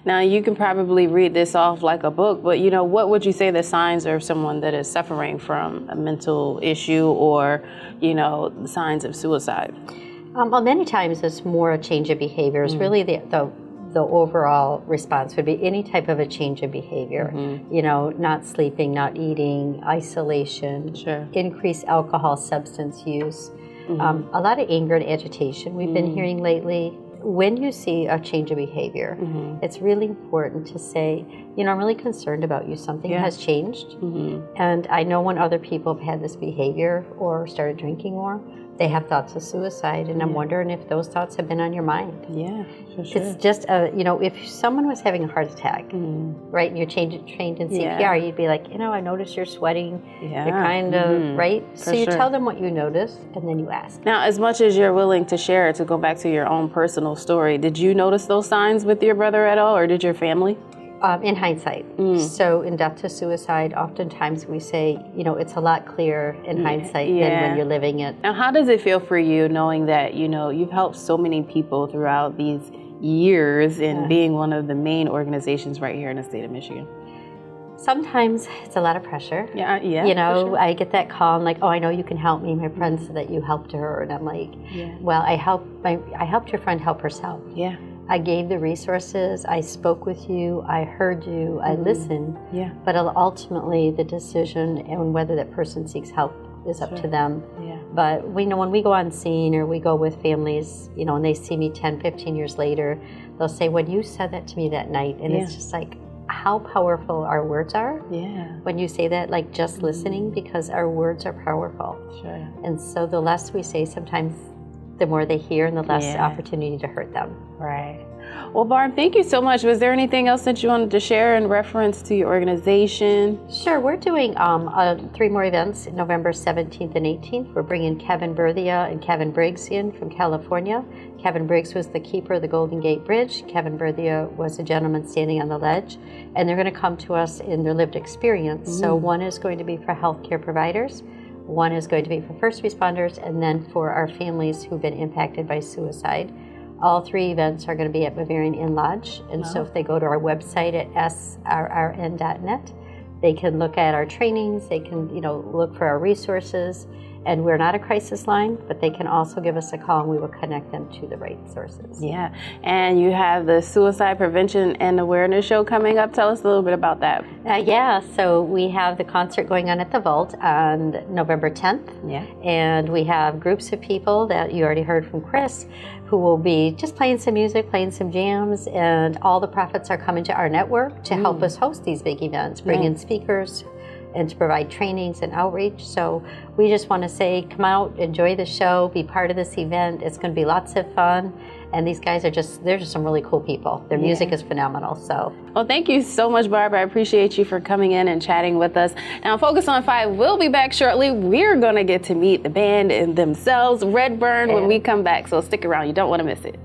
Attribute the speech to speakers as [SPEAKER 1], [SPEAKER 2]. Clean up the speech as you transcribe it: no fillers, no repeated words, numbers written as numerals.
[SPEAKER 1] Now, you can probably read this off like a book, but what would you say the signs are of someone that is suffering from a mental issue or, signs of suicide?
[SPEAKER 2] Well, many times it's more a change of behavior. It's really the overall response would be any type of a change of behavior. Not sleeping, not eating, isolation, increased alcohol, substance use, a lot of anger and agitation we've been hearing lately. When you see a change of behavior, it's really important to say, I'm really concerned about you. Something has changed. And I know when other people have had this behavior or started drinking more, they have thoughts of suicide. And I'm wondering if those thoughts have been on your mind.
[SPEAKER 1] Yeah, for sure.
[SPEAKER 2] It's just, if someone was having a heart attack, right, and you're trained in CPR, you'd be like, I notice you're sweating. You're kind of, right? So you tell them what you notice, and then you ask.
[SPEAKER 1] Now, as much as you're willing to share, to go back to your own personal story, did you notice those signs with your brother at all, or did your family?
[SPEAKER 2] In hindsight. So in death to suicide, oftentimes we say, it's a lot clearer in hindsight than when you're living it.
[SPEAKER 1] Now, how does it feel for you knowing that, you've helped so many people throughout these years in being one of the main organizations right here in the state of Michigan?
[SPEAKER 2] Sometimes it's a lot of pressure. I get that call, I'm like, oh, I know you can help me. My friend said that you helped her. And I'm like, well, I helped your friend help herself.
[SPEAKER 1] Yeah.
[SPEAKER 2] I gave the resources, I spoke with you, I heard you, I listened. Yeah. But ultimately the decision and whether that person seeks help is up to them. Yeah. But we know when we go on scene or we go with families, and they see me 10, 15 years later, they'll say, when you said that to me that night, and it's just like how powerful our words are. Yeah. When you say that, like just listening, because our words are powerful. Sure. And so the less we say, sometimes the more they hear and the less opportunity to hurt them.
[SPEAKER 1] Right. Well, Barb, thank you so much. Was there anything else that you wanted to share in reference to your organization?
[SPEAKER 2] Sure. We're doing 3 more events, November 17th and 18th. We're bringing Kevin Berthia and Kevin Briggs in from California. Kevin Briggs was the keeper of the Golden Gate Bridge. Kevin Berthia was a gentleman standing on the ledge. And they're going to come to us in their lived experience. So one is going to be for healthcare providers. One is going to be for first responders, and then for our families who've been impacted by suicide. All 3 events are going to be at Bavarian Inn Lodge. And so if they go to our website at srrn.net, they can look at our trainings, they can, look for our resources. And we're not a crisis line, but they can also give us a call and we will connect them to the right sources.
[SPEAKER 1] Yeah, and you have the Suicide Prevention and Awareness Show coming up. Tell us a little bit about that.
[SPEAKER 2] So we have the concert going on at the Vault on November 10th. Yeah. And we have groups of people that you already heard from Chris, who will be just playing some music, playing some jams, and all the profits are coming to our network to help us host these big events, bring in speakers, and to provide trainings and outreach. So we just want to say, come out, enjoy the show, be part of this event. It's going to be lots of fun. And these guys they're just some really cool people. Their music is phenomenal. So,
[SPEAKER 1] well, thank you so much, Barbara. I appreciate you for coming in and chatting with us. Now, Focus on 5 will be back shortly. We're going to get to meet the band and themselves, Redburn, when we come back. So stick around. You don't want to miss it.